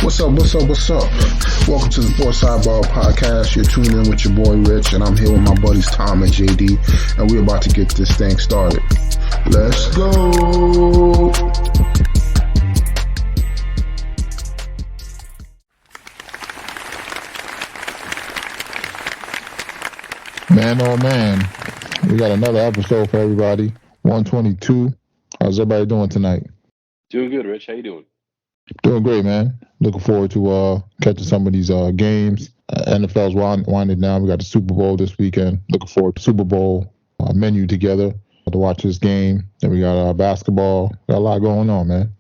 What's up? What's up? What's up? Welcome to the Sports Sidebar Podcast. You're tuned in with your boy Rich, and I'm here with my buddies Tom and JD, and we're about to get this thing started. Let's go! Man, oh man, we got another episode for everybody. 122. How's everybody doing tonight? Doing good, Rich. How you doing? Doing great, man. Looking forward to catching some of these games. NFL's winding down. We got the Super Bowl this weekend. Looking forward to Super Bowl menu together to watch this game. Then we got basketball. Got a lot going on, man.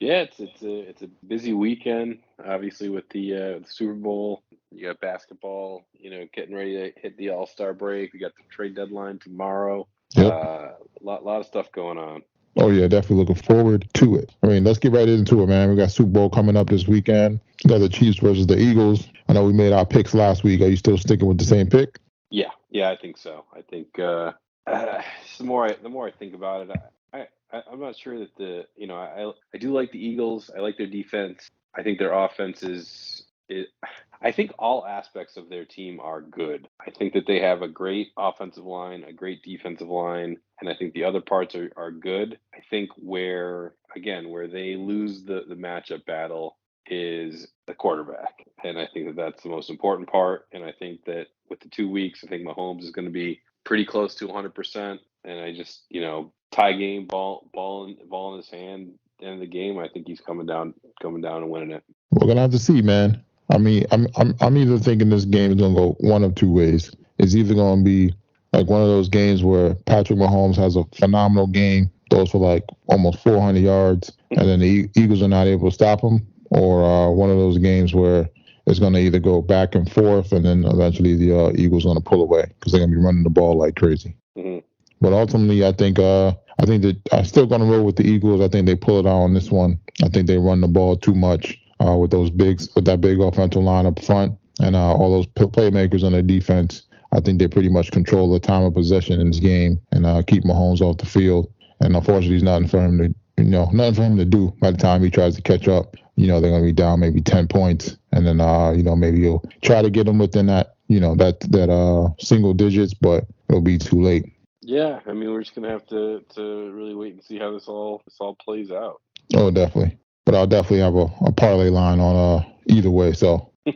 Yeah, it's a busy weekend. Obviously, with the Super Bowl, you got basketball. Getting ready to hit the All-Star break. We got the trade deadline tomorrow. Yep. A lot of stuff going on. Oh, yeah, definitely looking forward to it. I mean, let's get right into it, man. We got Super Bowl coming up this weekend. We got the Chiefs versus the Eagles. I know we made our picks last week. Are you still sticking with the same pick? Yeah, I think so. I think the more I think about it, I'm not sure that I do like the Eagles. I like their defense. I think their offense I think all aspects of their team are good. I think that they have a great offensive line, a great defensive line, and I think the other parts are good. I think where they lose the matchup battle is the quarterback. And I think that that's the most important part. And I think that with the 2 weeks, I think Mahomes is going to be pretty close to 100%. And I just, tie game, ball in his hand, end of the game. I think he's coming down and winning it. We're gonna have to see, man. I mean, I'm either thinking this game is gonna go one of two ways. It's either gonna be like one of those games where Patrick Mahomes has a phenomenal game, throws for like almost 400 yards, and then the Eagles are not able to stop him, or one of those games where it's gonna either go back and forth, and then eventually the Eagles are gonna pull away because they're gonna be running the ball like crazy. Mm-hmm. But ultimately, I think that I'm still gonna roll with the Eagles. I think they pull it out on this one. I think they run the ball too much. With that big offensive line up front and all those playmakers on their defense, I think they pretty much control the time of possession in this game and keep Mahomes off the field. And unfortunately, there's nothing for him to do by the time he tries to catch up. They're going to be down maybe 10 points, and then maybe he'll try to get them within that that single digits, but it'll be too late. Yeah, I mean, we're just going to have to really wait and see how this all plays out. Oh, definitely. But I'll definitely have a parlay line on either way. So, I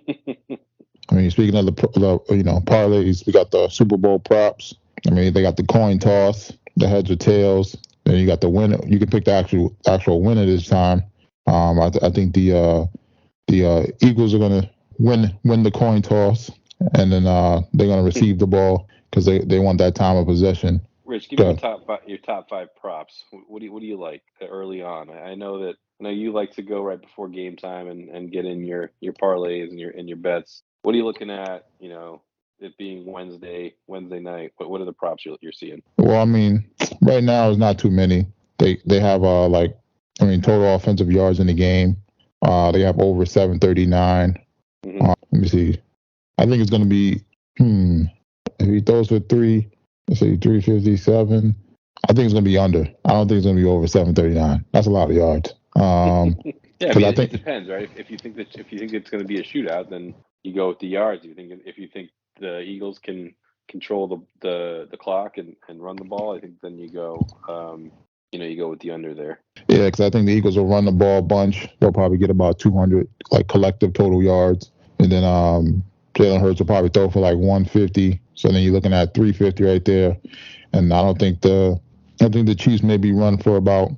mean, speaking of the parlays, we got the Super Bowl props. I mean, they got the coin toss, the heads or tails. Then you got the winner. You can pick the actual winner this time. I think the Eagles are gonna win the coin toss, and then they're gonna receive the ball because they want that time of possession. Rich, give me your top five props. What do you like early on? I know you like to go right before game time and get in your parlays and your bets. What are you looking at? It being Wednesday night. What are the props you're seeing? Well, I mean, right now it's not too many. They have total offensive yards in the game. They have over 739. Mm-hmm. Let me see. I think it's going to be if he throws for 357. I think it's going to be under. I don't think it's going to be over 739. That's a lot of yards. Yeah, I mean, it depends, right? If you think it's going to be a shootout, then you go with the yards. If you think the Eagles can control the clock and run the ball, I think then you go you go with the under there. Yeah, because I think the Eagles will run the ball a bunch. They'll probably get about 200 collective total yards, and then Jalen Hurts will probably throw for 150. So then you're looking at 350 right there, and I think the Chiefs maybe run for about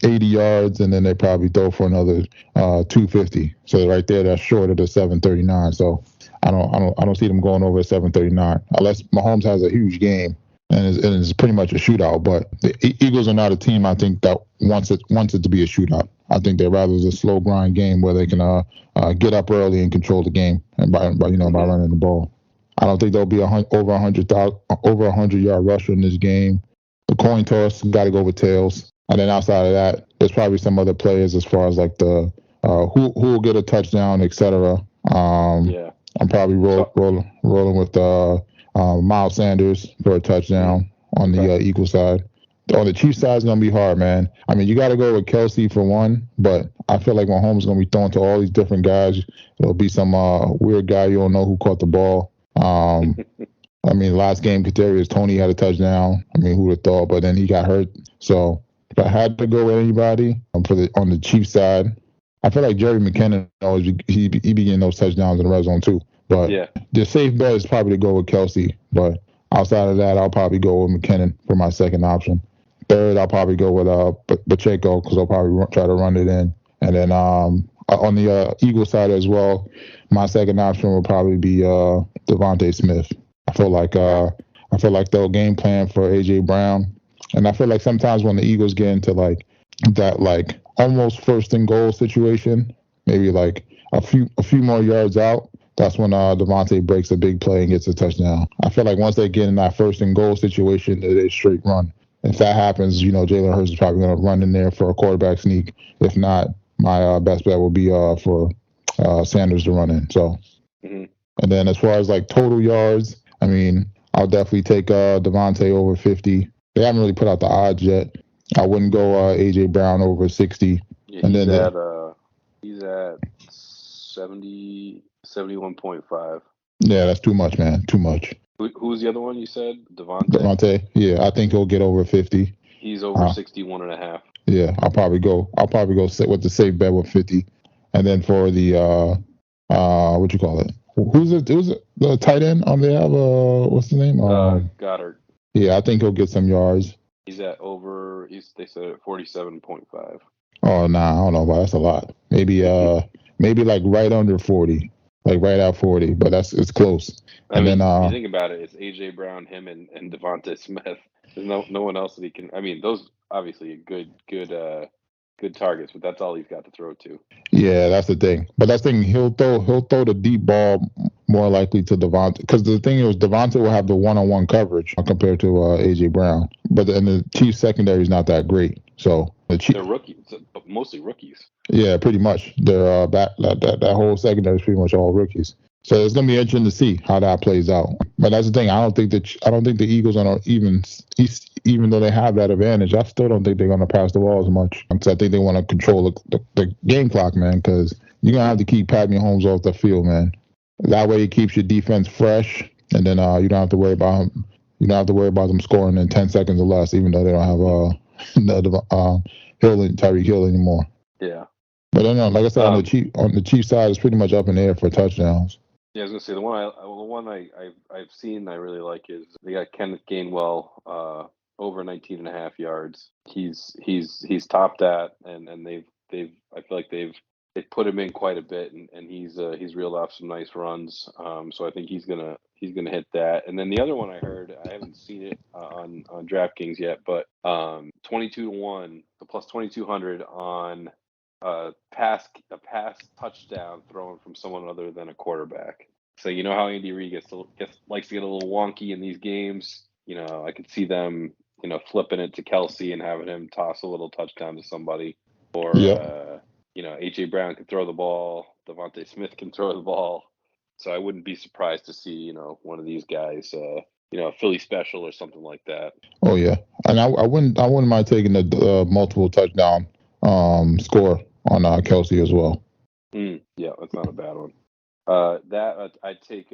80 yards, and then they probably throw for another 250. So right there, that's short of the 739. So I don't see them going over 739 unless Mahomes has a huge game and it's pretty much a shootout. But the Eagles are not a team I think that wants it to be a shootout. I think they're rather a slow grind game where they can get up early and control the game and by running the ball. I don't think there'll be over 100 yard rusher in this game. The coin toss got to go with tails. And then outside of that, there's probably some other players as far as the who will get a touchdown, etc. Yeah. I'm probably rolling with Miles Sanders for a touchdown on the Eagles side. On the Chiefs side, it's going to be hard, man. I mean, you got to go with Kelsey for one, but I feel like Mahomes is gonna be throwing to all these different guys. It'll be some weird guy you don't know who caught the ball. I mean, last game, Kadarius Toney had a touchdown. I mean, who would have thought? But then he got hurt. So if I had to go with anybody on the Chiefs side, I feel like Jerry McKinnon always he be getting those touchdowns in the red zone too. But the safe bet is probably to go with Kelsey. But outside of that, I'll probably go with McKinnon for my second option. Third, I'll probably go with Pacheco because I'll probably try to run it in. And then on the Eagles side as well, my second option will probably be Devontae Smith. I feel like they'll game plan for AJ Brown, and I feel like sometimes when the Eagles get into like that like almost first and goal situation, maybe like a few more yards out, that's when Devontae breaks a big play and gets a touchdown. I feel like once they get in that first and goal situation, they straight run. If that happens, Jalen Hurts is probably going to run in there for a quarterback sneak. If not, my best bet will be for Sanders to run in. So, and then as far as like total yards, I mean, I'll definitely take Devontae over 50. They haven't really put out the odds yet. I wouldn't go AJ Brown over 60. Yeah, and he's at 71.5. Yeah, that's too much, man. Too much. Who was the other one you said? Devontae. Yeah, I think he'll get over 50. He's over 61.5. Yeah, I'll probably go sit with the safe bet with 50. And then for the what you call it? Who's the tight end on they have what's the name? Goddard. Yeah, I think he'll get some yards. He's at over. They said at 47.5. Oh nah, I don't know, but that's a lot. Maybe like right under 40, like right at 40, but it's close. I mean, if you think about it, it's AJ Brown, him, and Devontae Smith. There's no one else that he can. I mean, those obviously good targets, but that's all he's got to throw to. Yeah, that's the thing. But that's the thing. He'll throw the deep ball more likely to Devontae, because the thing is Devontae will have the one-on-one coverage compared to AJ Brown. But the Chiefs secondary is not that great. So they're rookies, mostly rookies. Yeah, pretty much. They're that whole secondary is pretty much all rookies. So it's gonna be interesting to see how that plays out. But that's the thing. I don't think the Eagles are even though they have that advantage, I still don't think they're gonna pass the ball as much. Because I think they want to control the game clock, man. Because you're gonna have to keep Pat Mahomes off the field, man. That way it keeps your defense fresh, and then you don't have to worry about them scoring in 10 seconds or less, even though they don't have Tyreek Hill anymore. Yeah. But I don't know, like I said, on the Chiefs side, it's pretty much up in the air for touchdowns. Yeah, I was gonna say the one I've seen I really like is they got Kenneth Gainwell over 19.5 yards. He's topped that, and they've I feel like they've put him in quite a bit, and he's reeled off some nice runs. So I think he's gonna hit that. And then the other one I heard, I haven't seen it on DraftKings yet, but 22-1, the plus 2200 on a pass touchdown thrown from someone other than a quarterback. So you know how Andy Reid likes to get a little wonky in these games. I could see them, flipping it to Kelsey and having him toss a little touchdown to somebody, or AJ Brown can throw the ball, Devontae Smith can throw the ball. So I wouldn't be surprised to see, one of these guys, a Philly special or something like that. Oh yeah, and I wouldn't mind taking the multiple touchdown score on Kelsey as well. Yeah, that's not a bad one. I'd take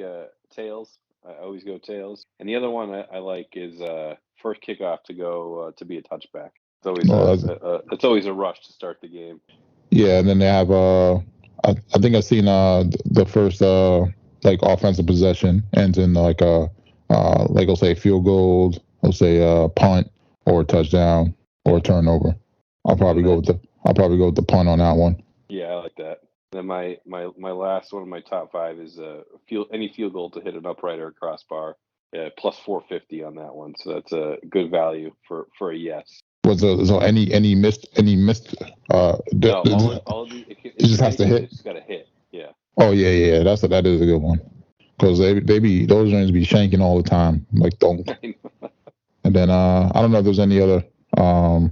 tails. I always go tails. And the other one I like is first kickoff to go to be a touchback. It's always a rush to start the game. Yeah, and then they have I think I've seen the first like offensive possession ends in like I'll say field goal, I'll say punt or touchdown or turnover. I'll probably go with the punt on that one. Yeah, I like that. Then my last one of my top five is any field goal to hit an upright or a crossbar, plus 450 on that one. So that's a good value for a yes. So any missed? No, all of the, it just has to hit. It's got to hit. Yeah. Oh yeah. That is a good one, because they be those rings be shanking all the time, like don't. And then I don't know if there's any other. I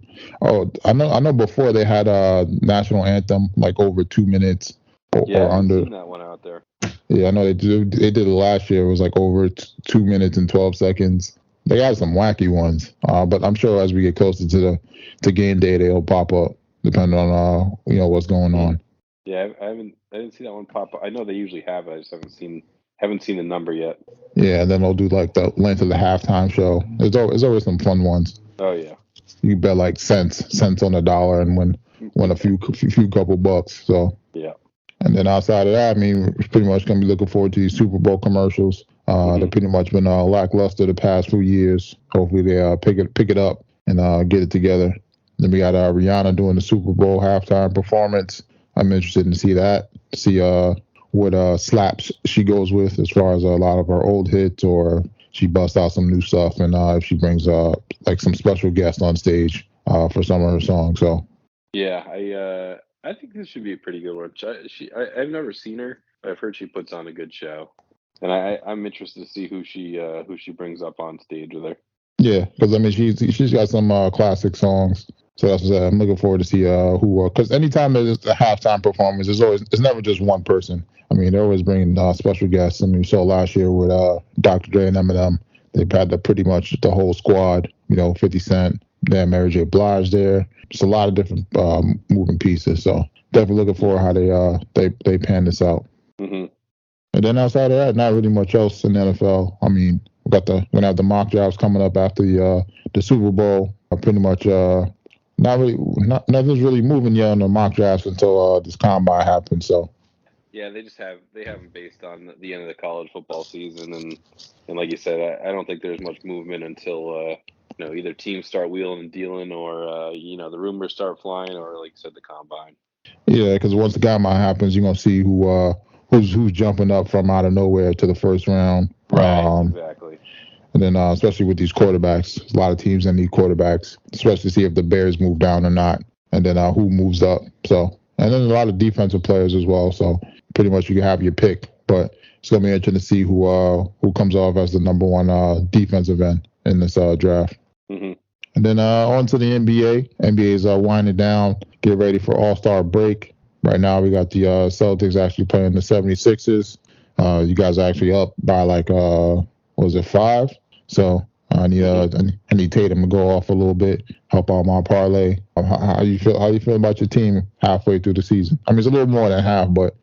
know before they had a national anthem like over 2 minutes or under. I've seen that one out there. Yeah, I know they did it last year. It was like over 2 minutes and 12 seconds. They got some wacky ones, but I'm sure as we get closer to game day, they'll pop up. depending on what's going on. Yeah, I didn't see that one pop up. I know they usually have it. I just haven't seen the number yet. Yeah, and then they'll do like the length of the halftime show. There's always some fun ones. Oh yeah. You bet like cents on the dollar and win a few couple bucks. So yeah. And then outside of that, I mean, we're pretty much gonna be looking forward to these Super Bowl commercials. They've pretty much been lackluster the past few years. Hopefully they pick it up and get it together. Then we got Rihanna doing the Super Bowl halftime performance. I'm interested in see what slaps she goes with as far as a lot of her old hits, or she busts out some new stuff, and if she brings like some special guests on stage for some of her songs. So yeah, I think this should be a pretty good one. I've never seen her, but I've heard she puts on a good show, and I'm interested to see who she brings up on stage with her. Yeah, because I mean she's got some classic songs. So that's what I'm looking forward to see who. Because anytime there's a halftime performance, it's never just one person. I mean, they're always bringing special guests. I mean, we saw last year with Dr. Dre and Eminem, they had pretty much the whole squad. 50 Cent, they had Mary J. Blige there. Just a lot of different moving pieces. So definitely looking forward how they pan this out. Mm-hmm. And then outside of that, not really much else in the NFL. I mean, we're gonna have the mock drafts coming up after the Super Bowl. Pretty much. Nothing's really moving yet on the mock drafts until this combine happens. So yeah, they haven't based on the end of the college football season, and like you said, I don't think there's much movement until either teams start wheeling and dealing, or the rumors start flying, or like you said, the combine. Yeah, because once the combine happens, you're gonna see who's jumping up from out of nowhere to the first round. Right, exactly. And then especially with these quarterbacks, a lot of teams that need quarterbacks, especially see if the Bears move down or not, and then who moves up. So, and then a lot of defensive players as well. So pretty much you can have your pick, but it's gonna be interesting to see who comes off as the number one defensive end in this draft. Mm-hmm. And then on to the NBA. NBA is winding down, get ready for All-Star break. Right now we got the Celtics actually playing the 76ers. You guys are actually up by like was it 5? So I need Tatum to go off a little bit, help out my parlay. How you feel about your team halfway through the season? I mean, it's a little more than half, but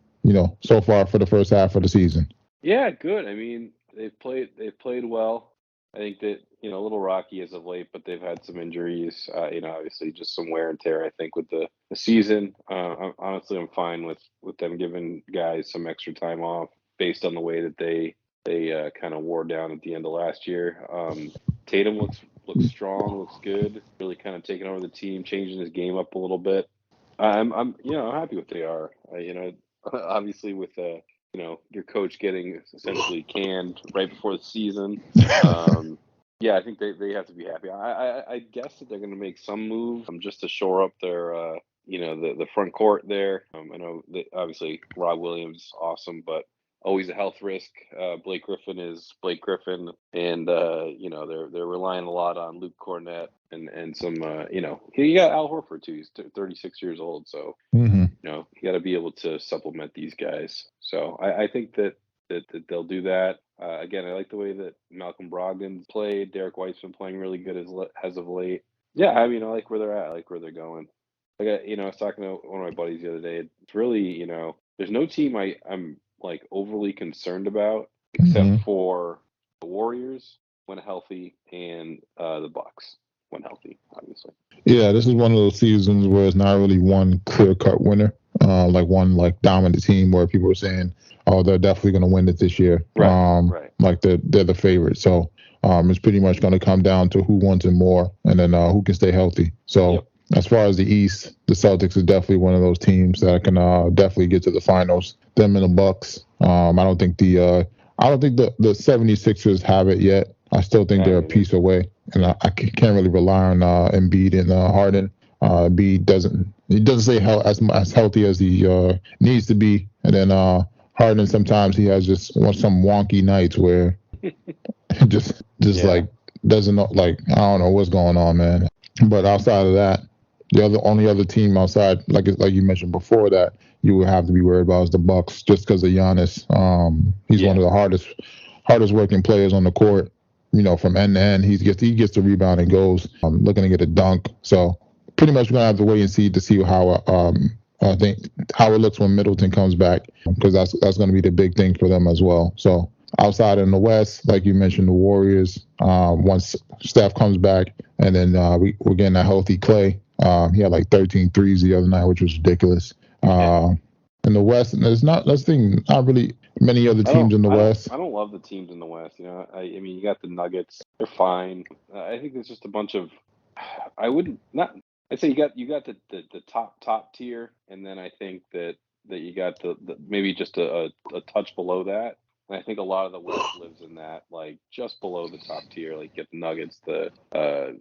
so far for the first half of the season. Yeah, good. I mean, they've played well. I think that a little rocky as of late, but they've had some injuries. Obviously just some wear and tear. I think with the season. I'm fine with them giving guys some extra time off based on the way that they kind of wore down at the end of last year. Tatum looks strong, looks good. Really kind of taking over the team, changing his game up a little bit. I'm happy with what they are. Obviously with your coach getting essentially canned right before the season. Yeah, I think they have to be happy. I guess that they're going to make some move just to shore up their the front court there. I know that obviously Rob Williams awesome, but always a health risk. Blake Griffin is Blake Griffin, and they're relying a lot on Luke Cornett and some you got Al Horford too. He's 36 years old, so you got to be able to supplement these guys. So I think that they'll do that. Again, I like the way that Malcolm Brogdon's played. Derek White's been playing really good as of late. Yeah, I mean, I like where they're at. I like where they're going. I was talking to one of my buddies the other day. It's really, there's no team I'm like overly concerned about except for the Warriors when healthy and the Bucks when healthy, obviously. Yeah, this is one of those seasons where it's not really one clear-cut winner, like one like dominant team where people are saying, "Oh, they're definitely going to win it this year." Right. Like they're the favorite. So it's pretty much going to come down to who wants it more, and then who can stay healthy. So. Yep. As far as the East, the Celtics are definitely one of those teams that can definitely get to the finals. Them and the Bucks. I don't think the 76ers have it yet. I still think they're a piece away, and I can't really rely on Embiid and Harden. Embiid doesn't stay as healthy as he needs to be, and then Harden sometimes he has just some wonky nights where just like doesn't know, like I don't know what's going on, man. But outside of that. The only other team outside, like you mentioned before, that you would have to be worried about is the Bucks, just because of Giannis. He's one of the hardest working players on the court. From end to end, he gets the rebound and goes looking to get a dunk. So pretty much gonna have to wait and see how I think how it looks when Middleton comes back, because that's going to be the big thing for them as well. So outside in the West, like you mentioned, the Warriors, once Steph comes back, and then we're getting a healthy Clay. He had like 13 threes the other night, which was ridiculous. In the West, and not really many other teams in the West. I don't love the teams in the West. I mean, you got the Nuggets; they're fine. I think there's just a bunch of. I'd say you got the top tier, and then I think that you got the maybe just a touch below that. And I think a lot of the West lives in that, like just below the top tier. Like you get the Nuggets, the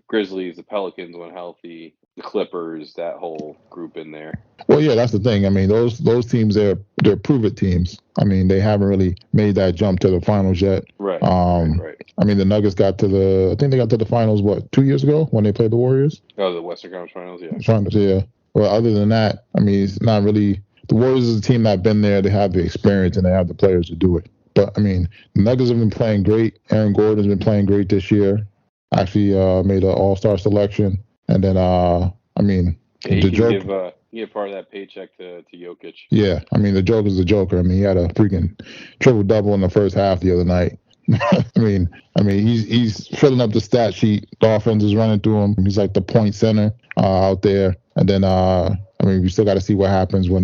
Grizzlies, the Pelicans when healthy, the Clippers, that whole group in there. Well, yeah, that's the thing. I mean, those teams, they're prove-it teams. I mean, they haven't really made that jump to the finals yet. Right. Right. I mean, the Nuggets I think they got to the finals, 2 years ago when they played the Warriors? Oh, the Western Conference Finals, yeah. Finals, yeah. Well, other than that, I mean, it's not really. The Warriors is a team that's been there. They have the experience and they have the players to do it. But, I mean, the Nuggets have been playing great. Aaron Gordon's been playing great this year. Actually made an all-star selection. And then, I mean, the joke. Give part of that paycheck to Jokic. Yeah, I mean, the Joker's the Joker. I mean, he had a freaking triple-double in the first half the other night. I mean, he's filling up the stat sheet. The offense is running through him. He's like the point center out there. And then, I mean, we still got to see what happens when,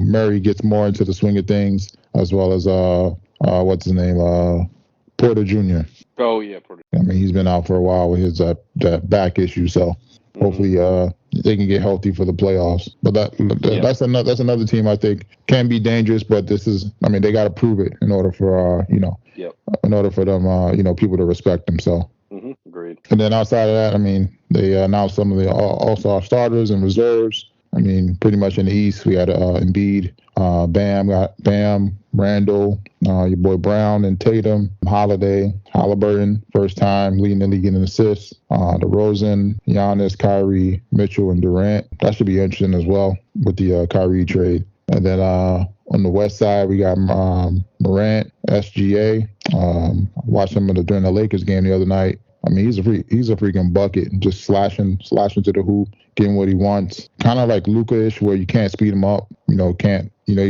Murray gets more into the swing of things, as well as, what's his name, Porter Jr. Oh, yeah, Porter. I mean, he's been out for a while with his that back issue, so hopefully they can get healthy for the playoffs. But that's another team I think can be dangerous, but they got to prove it in order for in order for them people to respect them. So agreed. And then outside of that, I mean, they announced some of the all-star starters and reserves. I mean, pretty much in the East, we had Embiid, Bam, Randall, your boy Brown and Tatum, Holiday, Halliburton, first time leading the league in assists, DeRozan, Giannis, Kyrie, Mitchell, and Durant. That should be interesting as well with the Kyrie trade. And then on the West side, we got Morant, SGA. Watched him during the Lakers game the other night. I mean, he's a freaking bucket, just slashing to the hoop, getting what he wants. Kind of like Luka-ish, where you can't speed him up. He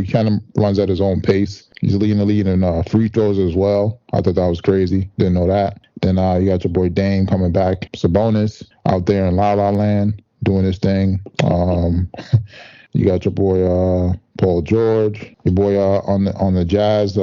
kind of runs at his own pace. He's leading the lead in free throws as well. I thought that was crazy. Didn't know that. Then you got your boy Dame coming back. Sabonis out there in La La Land doing his thing. You got your boy Paul George, your boy on the Jazz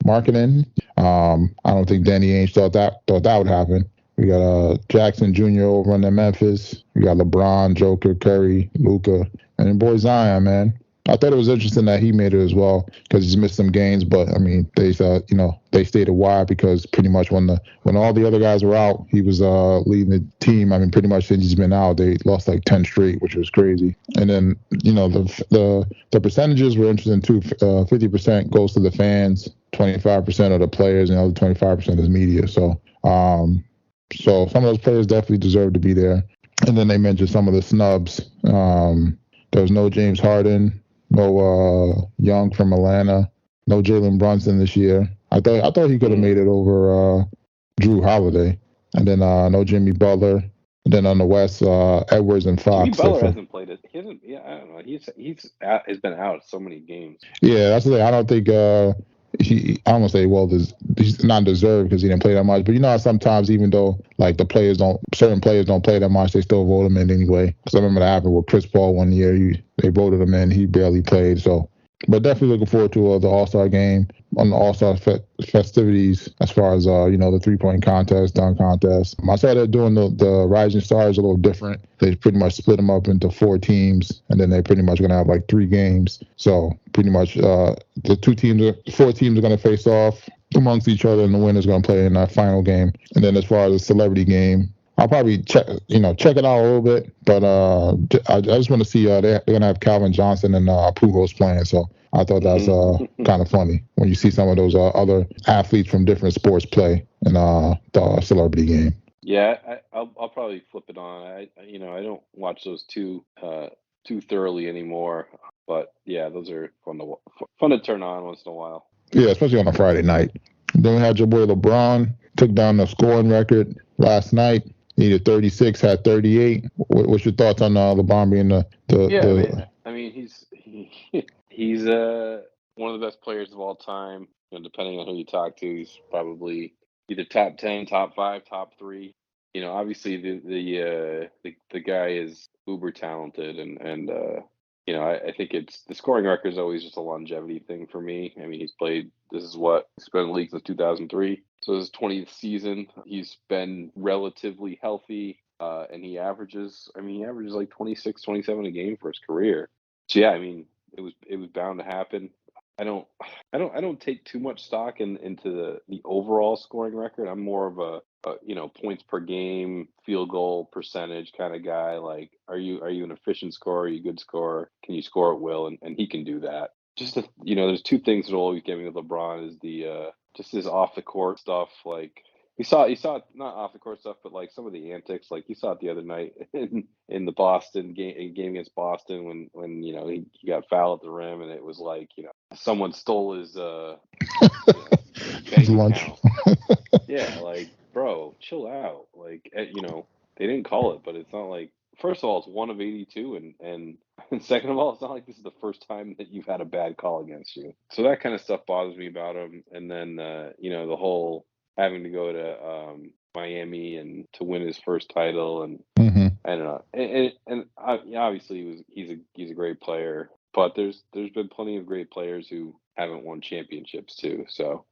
marketing. I don't think Danny Ainge thought that would happen. We got Jackson Jr. over in Memphis. We got LeBron, Joker, Curry, Luka, and then boy Zion, man. I thought it was interesting that he made it as well because he's missed some games, but I mean they stayed a while because pretty much when all the other guys were out, he was leading the team. I mean, pretty much since he's been out, they lost like 10 straight, which was crazy. And then the percentages were interesting too. 50% goes to the fans, 25% of the players, and the other 25% is media. So some of those players definitely deserve to be there. And then they mentioned some of the snubs. There was no James Harden, no Young from Atlanta, no Jalen Brunson this year. I thought he could have made it over Drew Holiday, and then no Jimmy Butler. And then on the West, Edwards and Fox. Jimmy Butler hasn't played it. He hasn't. Yeah, I don't know. He's been out so many games. Yeah, that's the thing. I don't think I don't want to say he's not deserved because he didn't play that much. But you know how sometimes even though like certain players don't play that much, they still vote him in anyway. Because I remember that happened with Chris Paul one year. They voted him in. He barely played. So, but definitely looking forward to the All-Star game, on the All-Star festivities as far as, the 3-point contest, dunk contest. I saw they're doing the Rising Stars a little different. They pretty much split them up into 4 teams, and then they pretty much going to have like 3 games. So pretty much the 4 teams are going to face off amongst each other, and the winner's going to play in that final game. And then as far as the celebrity game, I'll probably check it out a little bit, but I just want to see they're going to have Calvin Johnson and Pujols playing. So I thought that's kind of funny when you see some of those other athletes from different sports play in the celebrity game. Yeah, I'll probably flip it on. I don't watch those too thoroughly anymore, but yeah, those are fun to turn on once in a while. Yeah, especially on a Friday night. Then we had your boy LeBron took down the scoring record last night. needed 36, had 38. What's your thoughts on LeBron being I mean, he's one of the best players of all time. Depending on who you talk to, he's probably either top 10, top 5, top 3. Obviously the guy is uber talented, and I think it's the scoring record is always just a longevity thing for me. I mean, he's been in the league since 2003, so his 20th season. He's been relatively healthy, and he averages like 26, 27 a game for his career. So yeah, I mean, it was bound to happen. I don't take too much stock into the overall scoring record. I'm more of a points per game, field goal percentage kind of guy. Like, are you an efficient scorer? Are you a good scorer? Can you score at will? And he can do that. There's two things that will always get me with LeBron is the just his off the court stuff. Like you saw not off the court stuff, but like some of the antics. Like you saw it the other night in the Boston game against Boston when he got fouled at the rim, and it was like someone stole his his lunch. Yeah, like, bro, chill out. Like, they didn't call it, but it's not like, first of all, it's 1 of 82, and second of all, it's not like this is the first time that you've had a bad call against you. So that kind of stuff bothers me about him. And then, the whole having to go to Miami and to win his first title, and I don't know. And obviously he's a great player, but there's been plenty of great players who haven't won championships too. So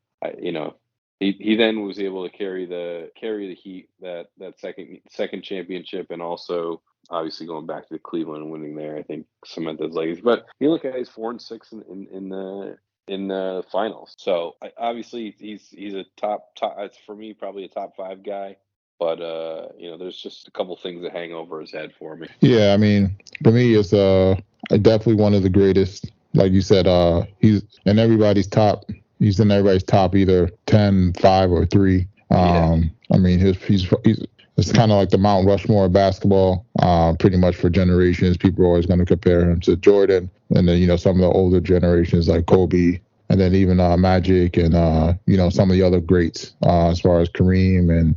he then was able to carry the Heat that second championship, and also obviously going back to Cleveland and winning there, I think cemented his legacy. But you look at his 4-6 in the finals. So obviously he's a top. It's for me probably a top 5 guy. But there's just a couple things that hang over his head for me. Yeah, I mean, for me, it's definitely one of the greatest. Like you said, he's in everybody's top. He's in everybody's top, either 10, 5, or 3. I mean, it's kind of like the Mount Rushmore of basketball. Pretty much for generations, people are always going to compare him to Jordan, and then some of the older generations like Kobe, and then even Magic, and some of the other greats as far as Kareem and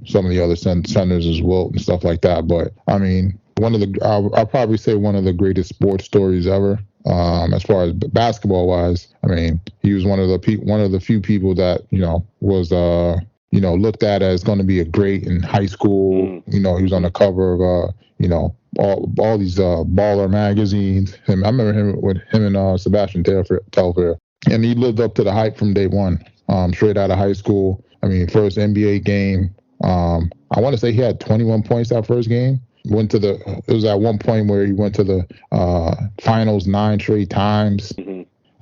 some of the other centers as well and stuff like that. But I mean, I'll probably say one of the greatest sports stories ever. As far as basketball wise, I mean, he was one of the few people that was looked at as going to be a great in high school. He was on the cover of all these baller magazines. I remember him and Sebastian Telfair, and he lived up to the hype from day one. Straight out of high school. I mean, first NBA game. I want to say he had 21 points that first game. It was at one point where he went to the finals 9 straight times.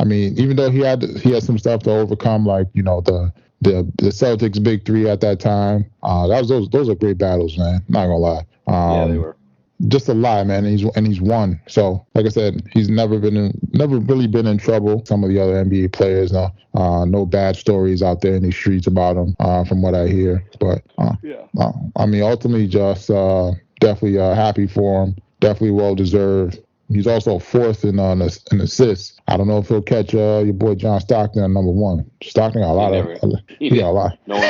I mean, even though he had some stuff to overcome, like the Celtics big 3 at that time. Those are great battles, man. Not gonna lie. Yeah, they were. Just a lie, man. And he's won. So, like I said, he's never really been in trouble. Some of the other NBA players, no bad stories out there in these streets about him, from what I hear. But I mean, ultimately, just definitely happy for him. Definitely well deserved. He's also 4th in assists. I don't know if he'll catch your boy John Stockton at number 1. Stockton got a lot he got a lot. No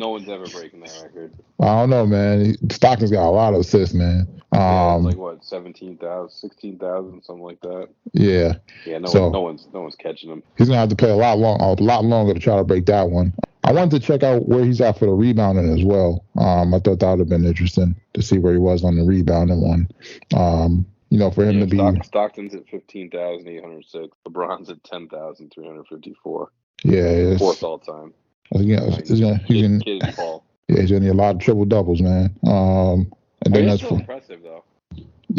one's ever breaking that record. I don't know, man. Stockton's got a lot of assists, man. It's like what, 17,000, 16,000, something like that. Yeah. Yeah. No one's catching him. He's gonna have to play a lot longer to try to break that one. I wanted to check out where he's at for the rebounding as well. I thought that would have been interesting to see where he was on the rebounding one. For him to be Stockton's at 15,806. LeBron's at 10,354. Yeah, 4th all time. He's gonna Paul. Yeah, he's gonna need a lot of triple doubles, man. And then that's impressive though.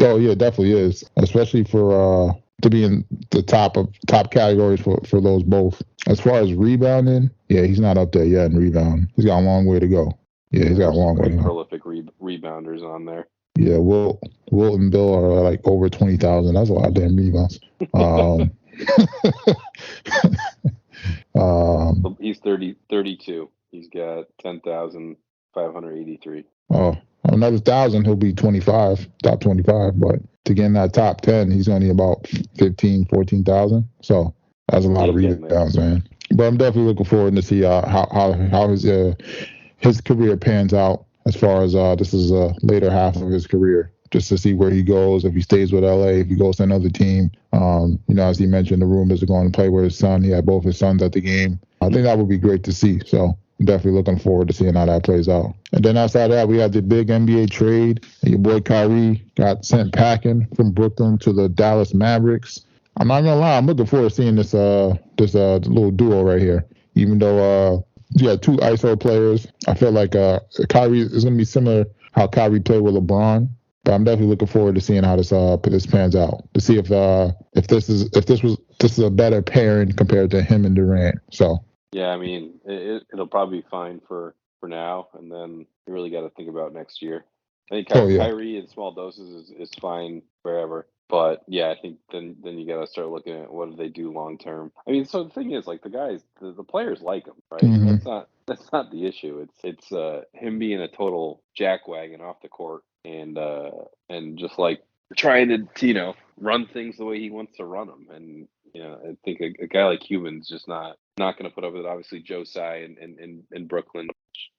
Oh yeah, definitely is, especially for to be in the top categories for those both. As far as rebounding, yeah, he's not up there yet in rebound. He's got a long way to go. Yeah, he's got a long way to go. Prolific rebounders on there. Yeah, Wilt and Bill are like over 20,000. That's a lot of damn rebounds. He's 32. He's got 10,583. Oh, another 1,000, he'll be 25, top 25. But to get in that top 10, he's only about 15, 14,000. So that's a lot of rebounds, man. But I'm definitely looking forward to see how his career pans out as far as this is a later half of his career, just to see where he goes, if he stays with LA, if he goes to another team. As he mentioned, the rumors are going to play with his son. He had both his sons at the game. I think that would be great to see. So I'm definitely looking forward to seeing how that plays out. And then outside of that, we had the big NBA trade. Your boy Kyrie got sent packing from Brooklyn to the Dallas Mavericks. I'm not gonna lie, I'm looking forward to seeing this little duo right here. Even though you had two ISO players, I feel like Kyrie is gonna be similar how Kyrie played with LeBron. But I'm definitely looking forward to seeing how this pans out, to see if this is a better pairing compared to him and Durant. So yeah, I mean it'll probably be fine for now, and then you really got to think about next year. I think Kyrie in small doses is fine wherever. But yeah, I think then you got to start looking at what do they do long term. I mean, so the thing is, like the players like him, right? Mm-hmm. That's not the issue. It's him being a total jackwagon off the court and just like trying to run things the way he wants to run them. And I think a guy like Cuban's just not going to put up with it. Obviously, Joe Tsai and Brooklyn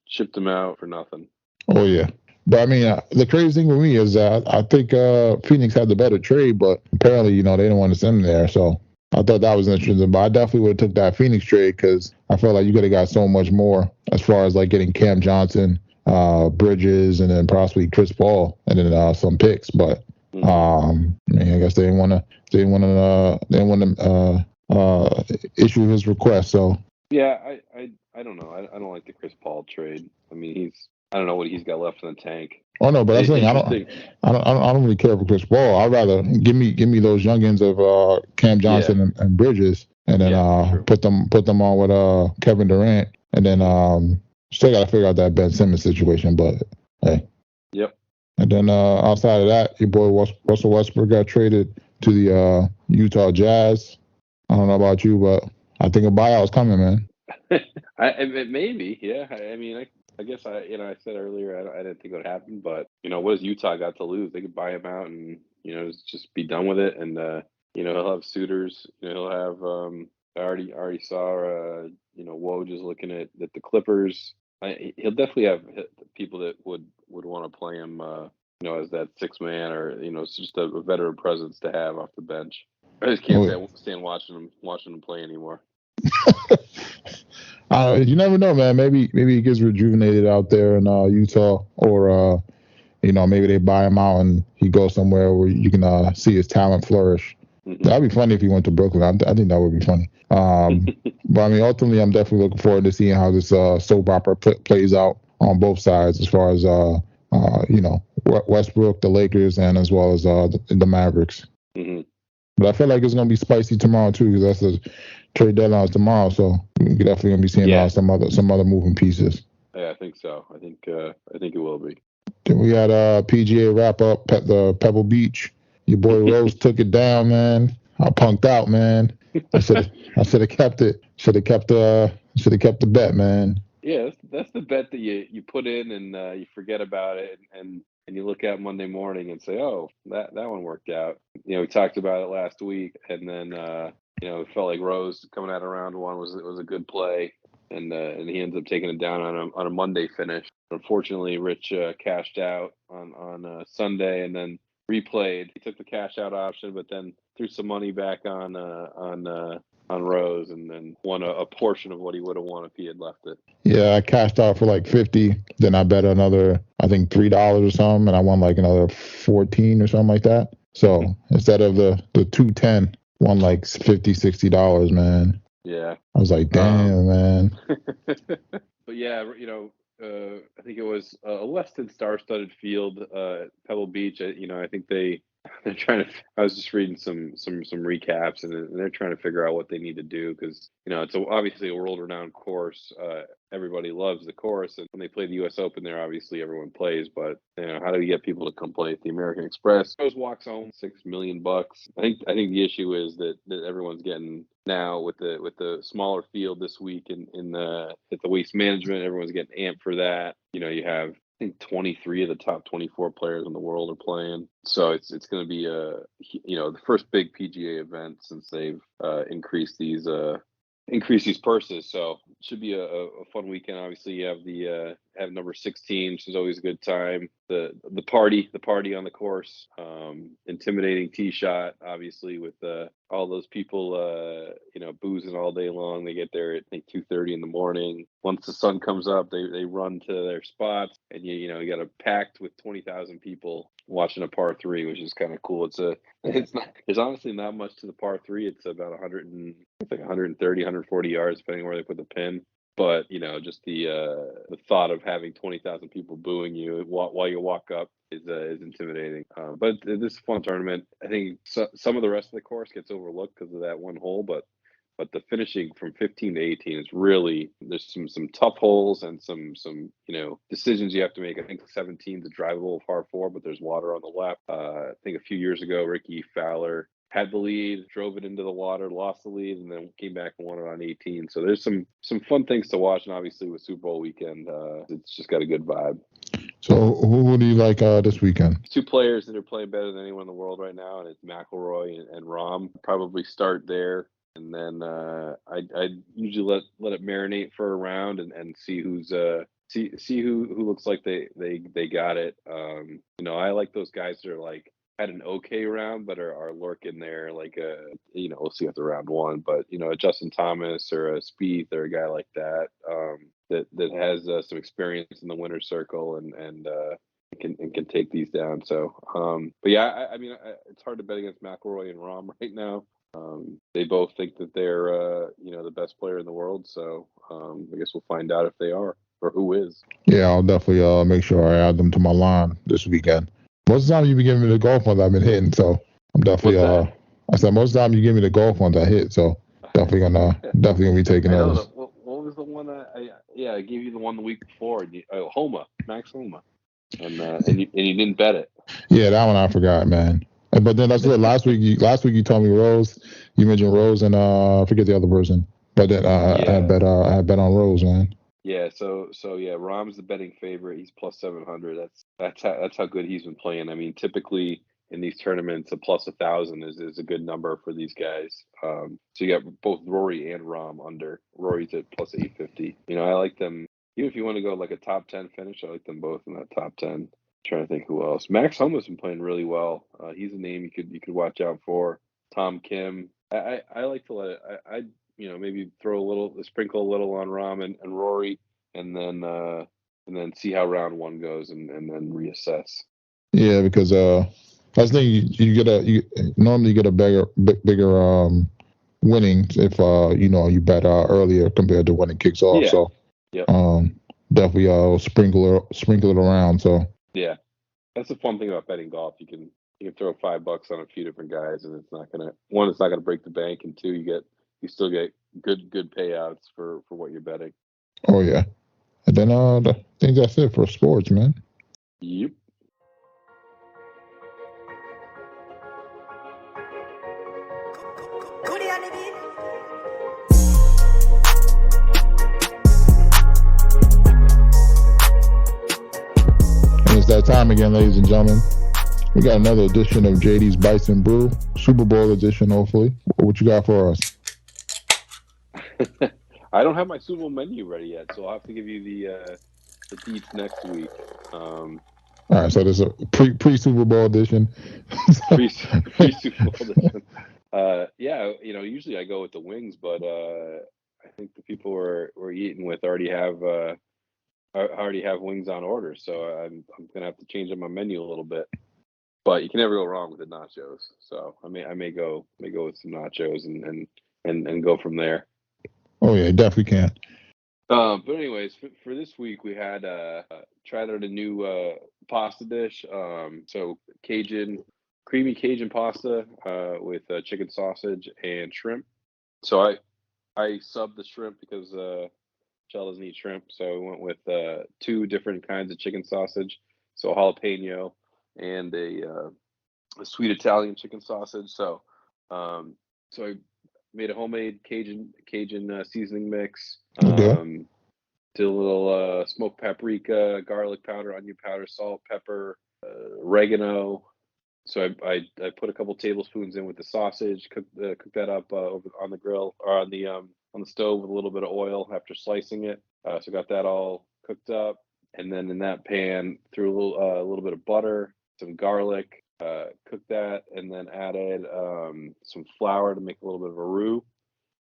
shipped him out for nothing. Oh yeah. But I mean, the crazy thing with me is that I think Phoenix had the better trade, but apparently, they didn't want to send him there. So I thought that was interesting. But I definitely would have took that Phoenix trade because I felt like you could have got so much more as far as like getting Cam Johnson, Bridges, and then possibly Chris Paul, and then some picks. But I guess they didn't want to issue his request. So yeah, I don't know. I don't like the Chris Paul trade. I mean, I don't know what he's got left in the tank. Oh no, but that's the thing. I don't really care for Chris Paul. I'd rather give me those youngins of Cam Johnson and Bridges, and then put them on with Kevin Durant, and then still got to figure out that Ben Simmons situation. But hey, yep. And then outside of that, your boy Russell Westbrook got traded to the Utah Jazz. I don't know about you, but I think a buyout's coming, man. Maybe, yeah. I mean, I guess I said earlier I didn't think it would happen, but what has Utah got to lose? They could buy him out and just be done with it, and he'll have suitors. He'll have I already saw Woj is looking at the Clippers. He'll definitely have people that would want to play him, as that six man or it's just a veteran presence to have off the bench. I just can't stand watching him play anymore. You never know, man. Maybe he gets rejuvenated out there in Utah, or maybe they buy him out and he goes somewhere where you can see his talent flourish. Mm-hmm. That'd be funny if he went to Brooklyn. I think that would be funny. But I mean, ultimately, I'm definitely looking forward to seeing how this soap opera plays out on both sides, as far as Westbrook, the Lakers, and as well as the Mavericks. Mm-hmm. But I feel like it's gonna be spicy tomorrow too, because that's the trade deadline tomorrow. So we're definitely gonna be seeing some other moving pieces. Yeah, I think so. I think it will be. Then we had PGA wrap up at the Pebble Beach. Your boy Rose took it down, man. I punked out, man. I should have kept it. Should have kept the bet, man. Yeah, that's the bet that you put in and you forget about it and you look at Monday morning and say, oh, that one worked out. We talked about it last week, and then it felt like Rose coming out of round one was a good play, and he ends up taking it down on a Monday finish. Unfortunately, Rich cashed out on Sunday and then replayed. He took the cash out option, but then threw some money back on Rose, and then won a portion of what he would have won if he had left it. Yeah, I cashed out for like 50. Then I bet another, I think $3 or something, and I won like another 14 or something like that. So instead of the 210, won like $50-$60, man. Yeah, I was like, damn, man. But yeah, I think it was a less than star-studded field at Pebble Beach. I think they're trying to. I was just reading some recaps, and they're trying to figure out what they need to do because it's obviously a world-renowned course. Everybody loves the course, and when they play the U.S. Open there, obviously everyone plays. But how do we get people to come play at the American Express? Rose walks home $6 million. I think the issue is that everyone's getting now with the smaller field this week at the Waste Management. Everyone's getting amped for that. You have, I think 23 of the top 24 players in the world are playing. So it's going to be the first big PGA event since they've increased these purses. So it should be a fun weekend. Obviously, you have the have number 16, which is always a good time. The party on the course, intimidating tee shot, obviously with all those people, boozing all day long. They get there at I think 2:30 in the morning. Once the sun comes up, they run to their spots, and you got a packed with 20,000 people watching a par three, which is kind of cool. There's honestly not much to the par three. It's about 130, 140 yards, depending where they put the pin. But just the thought of having 20,000 people booing you while you walk up is intimidating. But this is a fun tournament. I think some of the rest of the course gets overlooked because of that one hole, but the finishing from 15 to 18 is really, there's some tough holes and some decisions you have to make. I think 17 is a drivable par four, but there's water on the left. I think a few years ago, Ricky Fowler had the lead, drove it into the water, lost the lead, and then came back and won it on 18. So there's some fun things to watch, and obviously with Super Bowl weekend, it's just got a good vibe. So who do you like this weekend? Two players that are playing better than anyone in the world right now, and it's McIlroy and Rahm. Probably start there, and then I'd usually let it marinate for a round and see who's see who looks like they got it. I like those guys that are like had an okay round, but are lurking there, like we'll see after round one. But a Justin Thomas or a Spieth or a guy like that that has some experience in the winner's circle and can take these down. So, but yeah, I mean, it's hard to bet against McIlroy and Rahm right now. They both think that they're the best player in the world. So I guess we'll find out if they are or who is. Yeah, I'll definitely make sure I add them to my line this weekend. Most of the time you be giving me the golf ones I've been hitting, so I'm definitely I said most of the time you give me the golf ones I hit, so definitely gonna be taking those. What was the one I gave you the one the week before? Max Homa, and you didn't bet it. Yeah, that one I forgot, man. But then that's what last week you told me Rose. You mentioned Rose and I forget the other person, but then I had bet on Rose, man. Yeah, so yeah, Rahm's the betting favorite. He's plus 700. That's how good he's been playing. I mean, typically in these tournaments, a plus 1,000 is a good number for these guys. So you got both Rory and Rahm under. Rory's at plus 850. I like them. Even if you want to go like a top 10 finish, I like them both in that top 10. I'm trying to think who else. Max Homa's been playing really well. He's a name you could watch out for. Tom Kim. I like to let it. I maybe sprinkle a little on Rahm and Rory, and then see how round one goes, and then reassess. Yeah, because I was thinking you normally get a bigger winning if you bet earlier compared to when it kicks off. Yeah. So yep. Definitely sprinkle it around. So yeah, that's the fun thing about betting golf. You can throw $5 on a few different guys, and it's not gonna break the bank, and two, you still get good payouts for what you're betting. Oh yeah, and then I think that's it for sports, man. Yep. And it's that time again, ladies and gentlemen. We got another edition of JD's Bites and Brew, Super Bowl edition, hopefully. What you got for us? I don't have my Super Bowl menu ready yet, so I'll have to give you the deets next week. All right, so this is a pre Super Bowl edition. pre Super Bowl edition. Usually I go with the wings, but I think the people we're eating with already have wings on order, so I'm gonna have to change up my menu a little bit. But you can never go wrong with the nachos. So I may go with some nachos and go from there. Oh yeah, definitely can. But anyways, for this week we had tried out a new pasta dish. So creamy Cajun pasta with chicken sausage and shrimp. So I subbed the shrimp because Michelle doesn't eat shrimp, so I went with two different kinds of chicken sausage. So a jalapeno and a sweet Italian chicken sausage. So I made a homemade Cajun seasoning mix. Okay. Did a little smoked paprika, garlic powder, onion powder, salt, pepper, oregano. So I put a couple tablespoons in with the sausage, cooked that up over on the grill or on the stove with a little bit of oil after slicing it. So got that all cooked up. and then in that pan threw a little bit of butter, some garlic, cooked that, and then added some flour to make a little bit of a roux,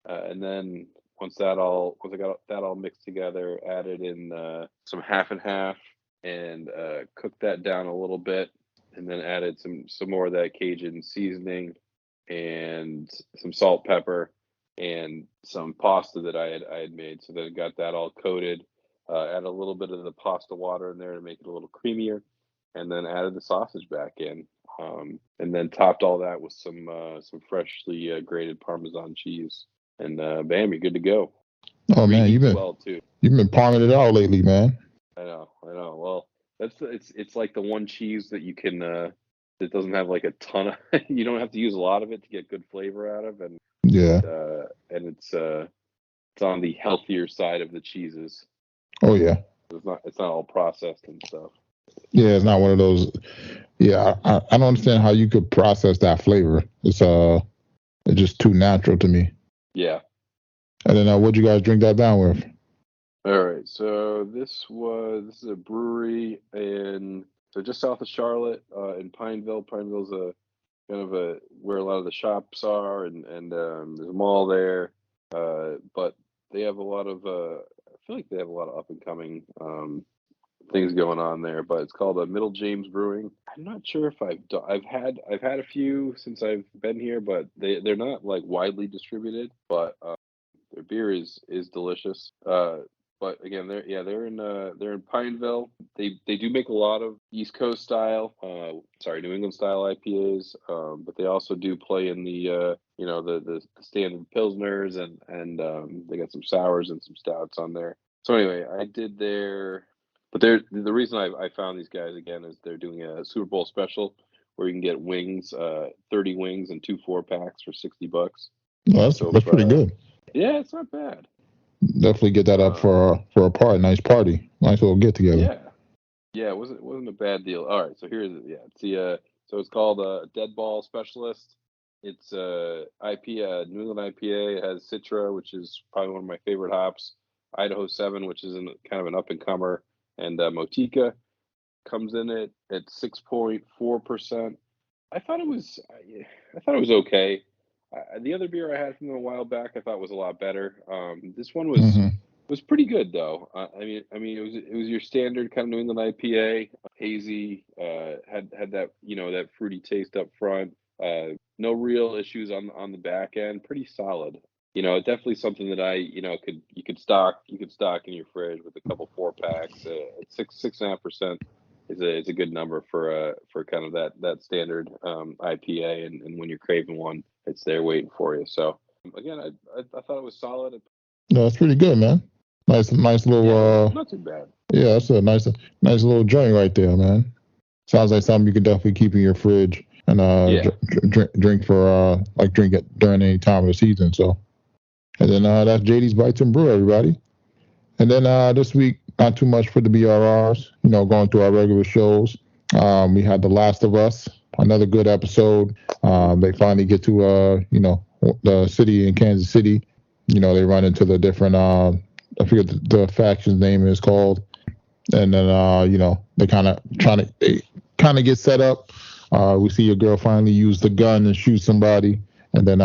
and then once I got that all mixed together, added in some half and half, and cooked that down a little bit, and then added some more of that Cajun seasoning and some salt, pepper, and some pasta that I had made. So then I got that all coated. Add a little bit of the pasta water in there to make it a little creamier, and then added the sausage back in, and then topped all that with some freshly grated Parmesan cheese, and bam, you're good to go. Oh man, you've been parming it out lately, man. I know. Well, it's like the one cheese that you can that doesn't have like a ton of. You don't have to use a lot of it to get good flavor out of, and yeah, and it's on the healthier side of the cheeses. Oh yeah, it's not all processed and stuff. Yeah, it's not one of those. Yeah, I don't understand how you could process that flavor. It's just too natural to me. Yeah. And then what'd you guys drink that down with? All right, so this is a brewery just south of Charlotte, in Pineville. Pineville's a kind of where a lot of the shops are, and there's a mall there. But they have a lot of I feel like they have a lot of up and coming things going on there. But it's called Middle James Brewing. I'm not sure if I've had a few since I've been here, but they're not like widely distributed. But their beer is delicious. But again, they're in Pineville. They do make a lot of East Coast style, New England style IPAs. But they also do play in the the standard pilsners, and they got some sours and some stouts on there. So anyway, I did but the reason I found these guys again is they're doing a Super Bowl special where you can get wings, 30 wings and 2 4-packs for $60. Well, that's pretty good. Yeah, it's not bad. Definitely get that up for a party, nice little get together. Yeah, it wasn't a bad deal. All right, so it's called Dead Ball Specialist. It's IPA, New England IPA. It has Citra, which is probably one of my favorite hops. Idaho 7, which is kind of an up and comer, and Motica comes in it at 6.4%. I thought it was okay. The other beer I had from them a while back I thought was a lot better. This one was pretty good though. I mean it was your standard kind of New England IPA, hazy, had that that fruity taste up front. No real issues on the back end. Pretty solid. Definitely something that you could stock in your fridge with a couple 4-packs. 6.5% is a good number for kind of that standard IPA, and when you're craving one, it's there waiting for you. So again, I thought it was solid. No, it's pretty good, man. Nice little. Not too bad. Yeah, that's a nice little joint right there, man. Sounds like something you could definitely keep in your fridge and drink it during any time of the season. So, and then that's JD's Bites and Brew, everybody. And then this week, not too much for the BRRs. Going through our regular shows. We had The Last of Us, another good episode. They finally get to the city in Kansas City. They run into the different I forget the faction's name is called, and then they kind of get set up. We see a girl finally use the gun and shoot somebody, and then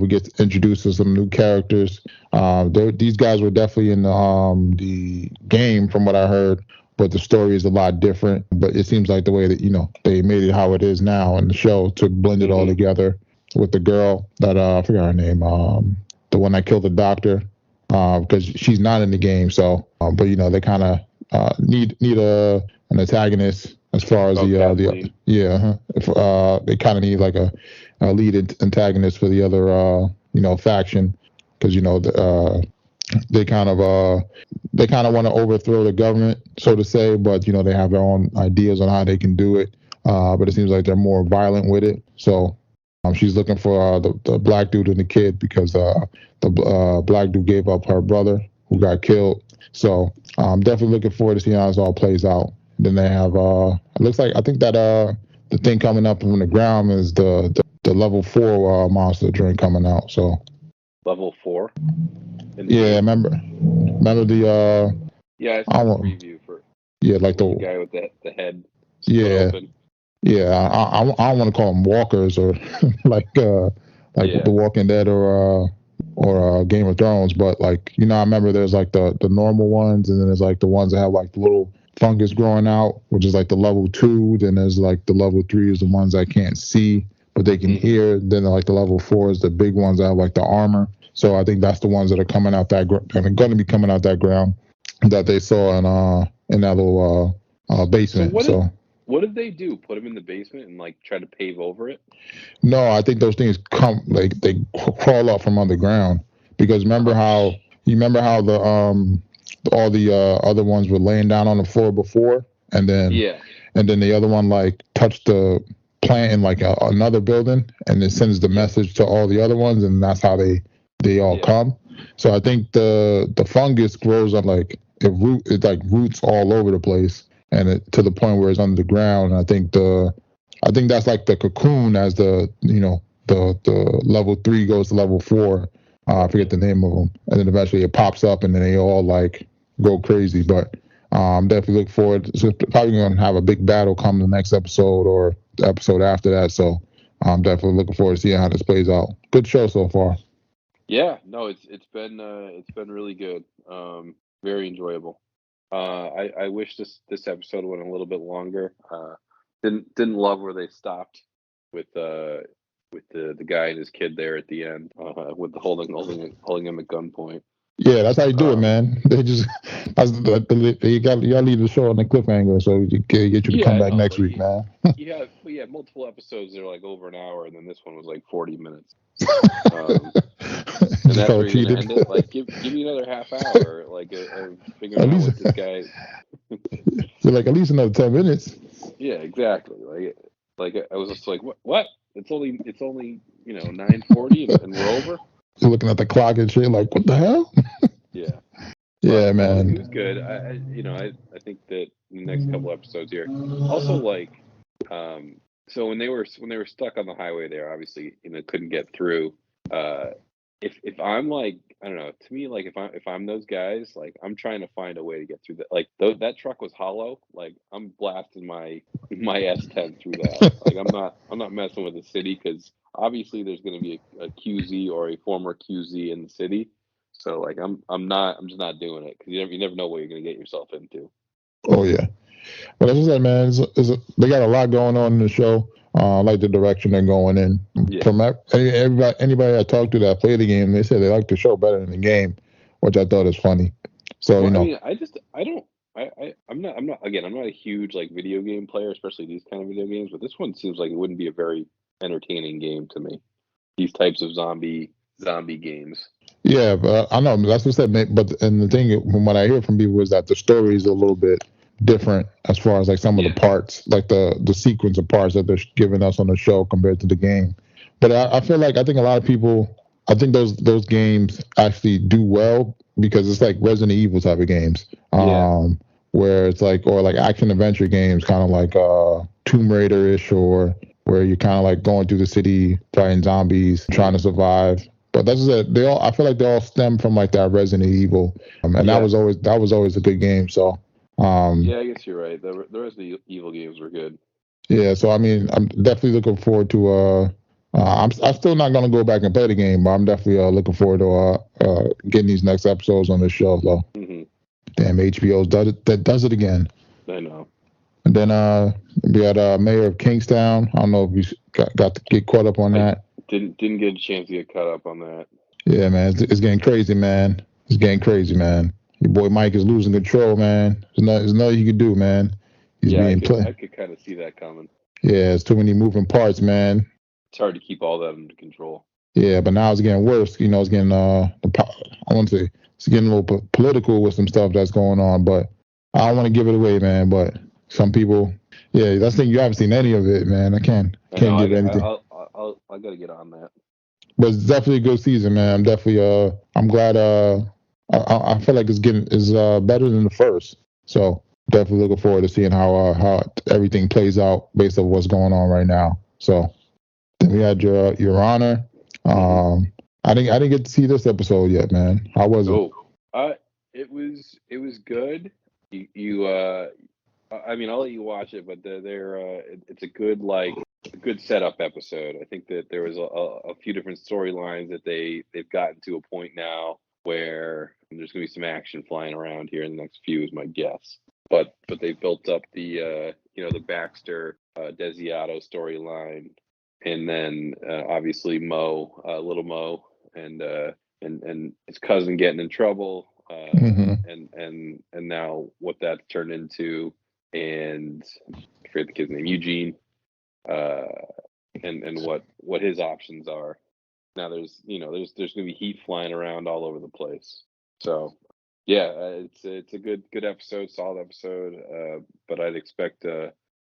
we get introduced to some new characters. These guys were definitely in the game from what I heard, but the story is a lot different. But it seems like the way that they made it how it is now in the show to blend it all together with the girl that I forgot her name, the one that killed the doctor, because she's not in the game. So, but they kind of need an antagonist as far as they kind of need like a lead antagonist for the other faction, because they kind of want to overthrow the government, so to say, but they have their own ideas on how they can do it. But it seems like they're more violent with it. So she's looking for the black dude and the kid, because the black dude gave up her brother who got killed. So I'm definitely looking forward to seeing how this all plays out. Then they have it looks like, I think that the thing coming up from the ground is the level 4 monster drink coming out. So level 4. Yeah, remember the I saw the preview Yeah, like the guy with the head split open. Yeah. I don't want to call them walkers or like The Walking Dead or Game of Thrones, but like I remember there's like the normal ones, and then there's like the ones that have like the little fungus growing out, which is like the level 2. Then there's like the level 3 is the ones that can't see but they can hear. Then like the level 4 is the big ones that have like the armor. So I think that's the ones that are coming out that and are going to be coming out that ground that they saw in that little basement. What did they do? Put them in the basement and like try to pave over it? No, I think those things come like they crawl up from underground, because remember how the all the other ones were laying down on the floor before, and then the other one like touched the plant in like another building, and it sends the message to all the other ones, and that's how they all come. So I think the fungus grows on like it like roots all over the place, and to the point where it's underground. And I think that's like the cocoon as the level 3 goes to level 4. I forget the name of them, and then eventually it pops up, and then they all like go crazy. But I'm definitely looking forward. It's probably going to have a big battle come the next episode or the episode after that. So I'm definitely looking forward to seeing how this plays out. Good show so far. Yeah, no, it's been really good. Very enjoyable. I wish this episode went a little bit longer. Didn't love where they stopped with the guy and his kid there at the end, with the holding him at gunpoint. Yeah, that's how you do it, man. They just you got to leave the show on the cliffhanger, so you get you to come back next week, man. Yeah, multiple episodes. They're like over an hour, and then this one was like 40 minutes. And that's where you're gonna end it. Like, give me another half hour, like figuring out what this guy. So like at least another 10 minutes. Yeah, exactly. Like I was just like, what? It's only 9:40 and we're over. You're looking at the clock and shit, like, what the hell? Yeah. Yeah, man. It was good. I think that in the next couple episodes here, also like, so when they were stuck on the highway there, obviously couldn't get through. If I'm like, I don't know, to me, like if I'm those guys, like I'm trying to find a way to get through that. Like that truck was hollow. Like I'm blasting my S10 through that. Like I'm not messing with the city, because obviously there's going to be a QZ or a former QZ in the city. So like I'm just not doing it, because you never know what you're going to get yourself into. Oh yeah. But as I said, man, they got a lot going on in the show. I like the direction they're going in. Yeah. From anybody I talked to that played the game, they said they like the show better than the game, which I thought is funny. So I mean, I'm not a huge like video game player, especially these kind of video games. But this one seems like it wouldn't be a very entertaining game to me. These types of zombie games. Yeah, but I know that's what I said. But the thing, from what I hear from people, is that the story is a little bit different as far as like some of the parts, like the sequence of parts that they're giving us on the show compared to the game. But I feel like I think a lot of people, I think those games actually do well, because it's like Resident Evil type of games, where it's like, or like action adventure games, kind of like Tomb Raider-ish, or where you're kind of like going through the city fighting zombies, trying to survive. But that's it. I feel like they all stem from like that Resident Evil, and that was always a good game. So. Yeah, I guess you're right. The Resident Evil games were good. Yeah, so I mean, I'm definitely looking forward to. I'm still not gonna go back and play the game, but I'm definitely looking forward to getting these next episodes on this show. So, Damn, HBO does it again. I know. And then we had Mayor of Kingstown. I don't know if you got to get caught up on that. Didn't get a chance to get caught up on that. Yeah, man, it's getting crazy, man. It's getting crazy, man. Your boy Mike is losing control, man. There's nothing you can do, man. He's being played. I could kind of see that coming. Yeah, it's too many moving parts, man. It's hard to keep all that under control. Yeah, but now it's getting worse. It's getting I want to say it's getting a little political with some stuff that's going on. But I don't want to give it away, man. But some people, that's the thing. You haven't seen any of it, man. I can't give anything. I gotta get on that. But it's definitely a good season, man. I'm definitely I'm glad. I feel like it's better than the first. So definitely looking forward to seeing how everything plays out based on what's going on right now. So then we had Your Honor. I didn't get to see this episode yet, man. How was it? It was good. You I mean, I'll let you watch it, but it's a good setup episode. I think that there was a few different storylines that they've gotten to a point now where there's going to be some action flying around here in the next few, is my guess. But they built up the the Baxter Desiato storyline, and then obviously little Mo, and his cousin getting in trouble, and now what that's turned into, and I forget the kid's name, Eugene, and what his options are. Now there's gonna be heat flying around all over the place. So yeah, it's a good episode, solid episode. But I'd expect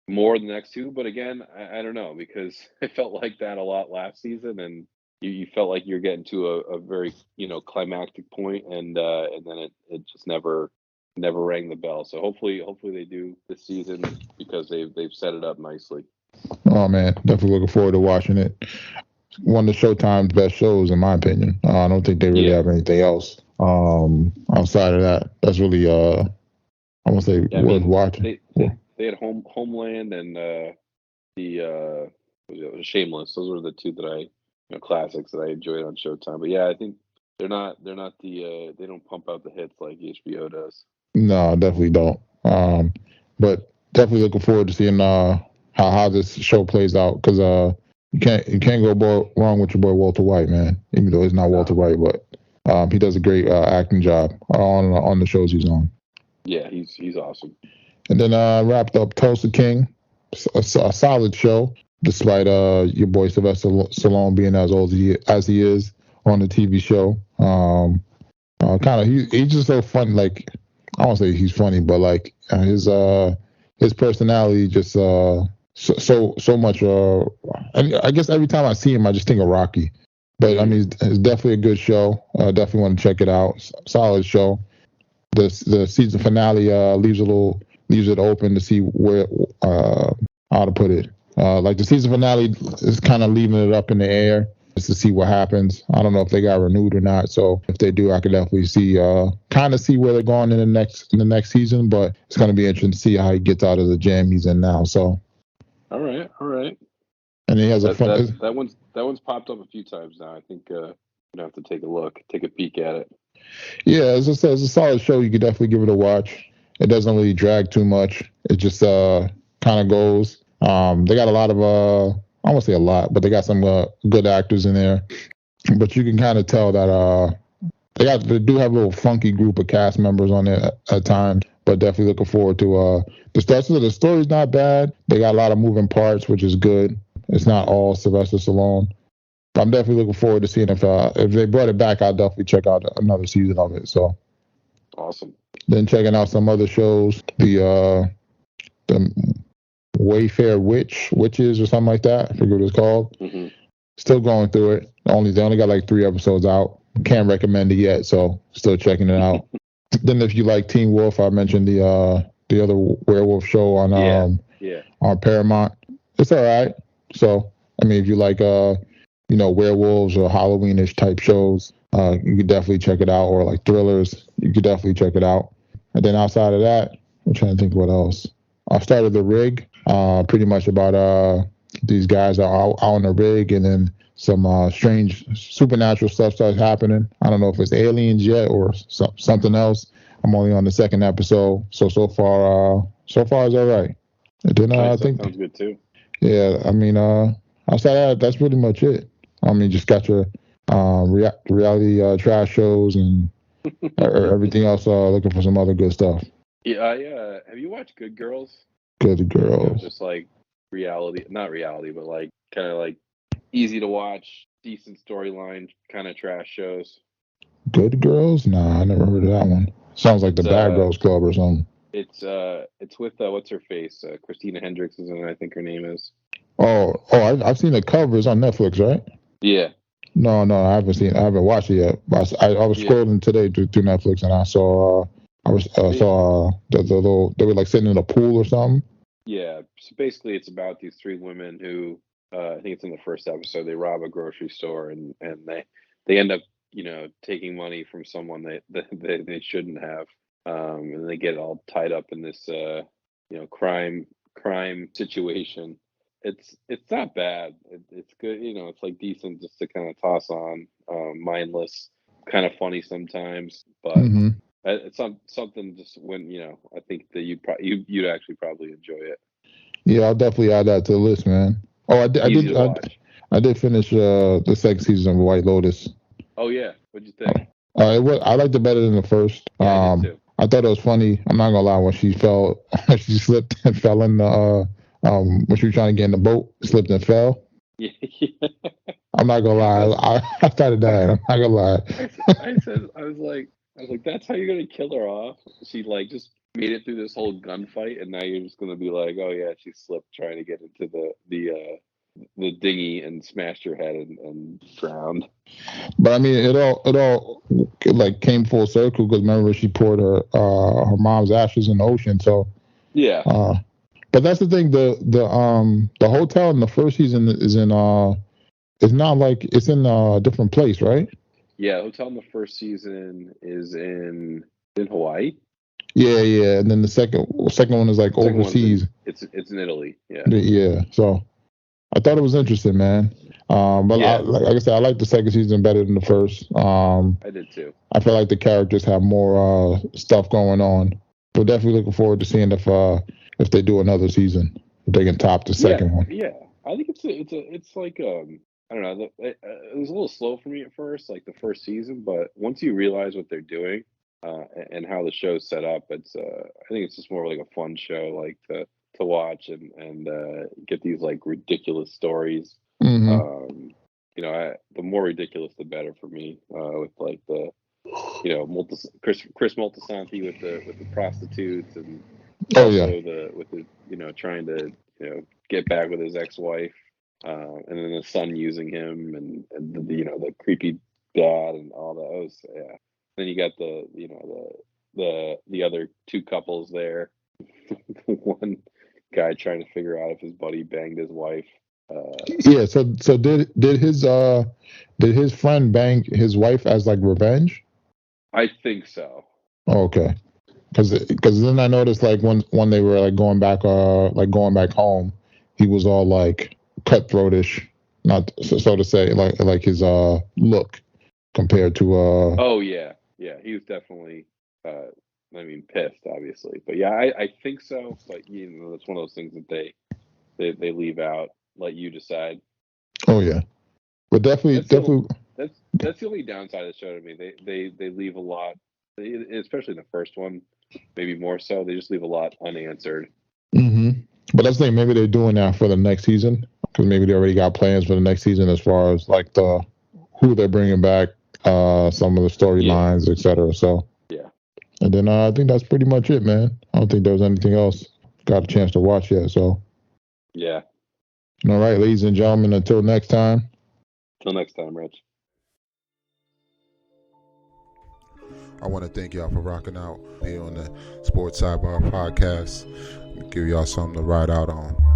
more than the next two. But again, I don't know, because it felt like that a lot last season, and you felt like you're getting to a very climactic point, and then it just never rang the bell. So hopefully they do this season, because they've set it up nicely. Oh man, definitely looking forward to watching it. One of Showtime's best shows, in my opinion. I don't think they really have anything else outside of that. That's really I won't say worth watching. They had Homeland and the Shameless. Those were the two that classics that I enjoyed on Showtime. But yeah, I think they're not they don't pump out the hits like HBO does. No, definitely don't. But definitely looking forward to seeing how this show plays out, because you can't go wrong with your boy Walter White, man. Even though it's not Walter White, but he does a great acting job on the shows he's on. Yeah, he's awesome. And then wrapped up Tulsa King, a solid show, despite your boy Sylvester Stallone being as old as he is on the TV show. He's just so fun. Like, I won't say he's funny, but like his personality just so much. I guess every time I see him, I just think of Rocky. But I mean, it's definitely a good show. Definitely want to check it out. Solid show. The season finale leaves it open to see where how to put it. Like the season finale is kind of leaving it up in the air just to see what happens. I don't know if they got renewed or not. So if they do, I could definitely see where they're going in the next season. But it's going to be interesting to see how he gets out of the jam he's in now. So. All right. And he has that one's popped up a few times now. I think you have to take a peek at it. Yeah, as I said, it's a solid show. You could definitely give it a watch. It doesn't really drag too much. It just kind of goes. They got a lot of I won't say a lot, but they got some good actors in there. But you can kind of tell that they do have a little funky group of cast members on there at times. But definitely looking forward to the stuff. So the story's not bad. They got a lot of moving parts, which is good. It's not all Sylvester Stallone. I'm definitely looking forward to seeing if they brought it back. I'll definitely check out another season of it. So awesome. Then checking out some other shows, the Wayfair Witches or something like that. I forget what it's called. Mm-hmm. Still going through it. They only got like 3 episodes out. Can't recommend it yet, so still checking it out. Then if you like Teen Wolf, I mentioned the other werewolf show on on Paramount. It's all right. So I mean, if you like werewolves or Halloweenish type shows, you could definitely check it out. Or like thrillers, you could definitely check it out. And then outside of that, I'm trying to think what else. I started The Rig, pretty much about these guys are out on the rig, and then some strange supernatural stuff starts happening. I don't know if it's aliens yet or something else. I'm only on the 2nd episode, so far it's all right. And then I think sounds good too. Yeah, I mean, outside of that, that's pretty much it. I mean, just got your reality trash shows and everything else. Looking for some other good stuff. Yeah, have you watched Good Girls? Good Girls. Just like not reality, but like kind of like easy to watch, decent storyline kind of trash shows. Good Girls? Nah, I never heard of that one. Sounds like the Bad Girls Club or something. It's with what's her face? Christina Hendricks is in it, I think her name is. I've seen the covers on Netflix, right? Yeah. No, I haven't watched it yet. But I was scrolling today through Netflix, and I saw they were like sitting in a pool or something. Yeah. So basically, it's about these 3 women who I think it's in the first episode. They rob a grocery store and they end up taking money from someone they shouldn't have, and they get all tied up in this crime situation. It's not bad. It's good. It's like decent just to kind of toss on, mindless, kind of funny sometimes, but Hmm. it's something just when I think that you'd actually probably enjoy it. Yeah, I'll definitely add that to the list, man. Oh, I did. Easy to watch. I did finish the second season of White Lotus. Oh yeah, what'd you think? I liked it better than the first. Yeah, I did too. I thought it was funny. I'm not gonna lie, when she fell, she slipped and fell in the when she was trying to get in the boat, slipped and fell. Yeah, I'm not gonna lie, I started dying. I'm not gonna lie. I was like, that's how you're gonna kill her off? She like just made it through this whole gunfight, and now you're just gonna be like, oh yeah, she slipped trying to get into the dinghy and smashed her head and drowned. But I mean, it all like came full circle because remember she poured her mom's ashes in the ocean. So Yeah, but that's the thing. The hotel in the first season is in it's not like it's in a different place, right? yeah. Hotel in the first season is in Hawaii. Yeah. And then the second one is like Second one's overseas. it's in Italy. Yeah. Yeah. So I thought it was interesting, man. But Yeah. like I said, I like the second season better than the first. I did too. I feel like the characters have more stuff going on. We're definitely looking forward to seeing if they do another season, if they can top the second one. Yeah. I think it's like I don't know. It was a little slow for me at first, like the first season, but once you realize what they're doing and how the show's set up, I think it's just more like a fun show, like to watch and get these like ridiculous stories. Mm-hmm. The more ridiculous, the better for me. With like the Chris Moltisanti with the prostitutes and with the trying to get back with his ex-wife, and then the son using him and the creepy dad and all those. Yeah. Then you got the other two couples there. One guy trying to figure out if his buddy banged his wife. Yeah. So did his friend bang his wife as like revenge? I think so. Oh, okay. Because then I noticed like when they were like going back home, he was all like cutthroatish, not so to say, like his look compared to Oh yeah, he was definitely pissed, obviously, but yeah, I think so. But that's one of those things that they leave out, let you decide. Oh yeah, but definitely. That's the only downside of the show to me. They leave a lot, especially in the first one, maybe more so. They just leave a lot unanswered. Mm-hmm. But that's the thing. Maybe they're doing that for the next season because maybe they already got plans for the next season as far as like who they're bringing back, some of the storylines, etc. So yeah. And then I think that's pretty much it, man. I don't think there was anything else got a chance to watch yet. So yeah. All right, ladies and gentlemen. Until next time. Till next time, Rich. I want to thank y'all for rocking out here on the Sports Sidebar Podcast. Give y'all something to ride out on.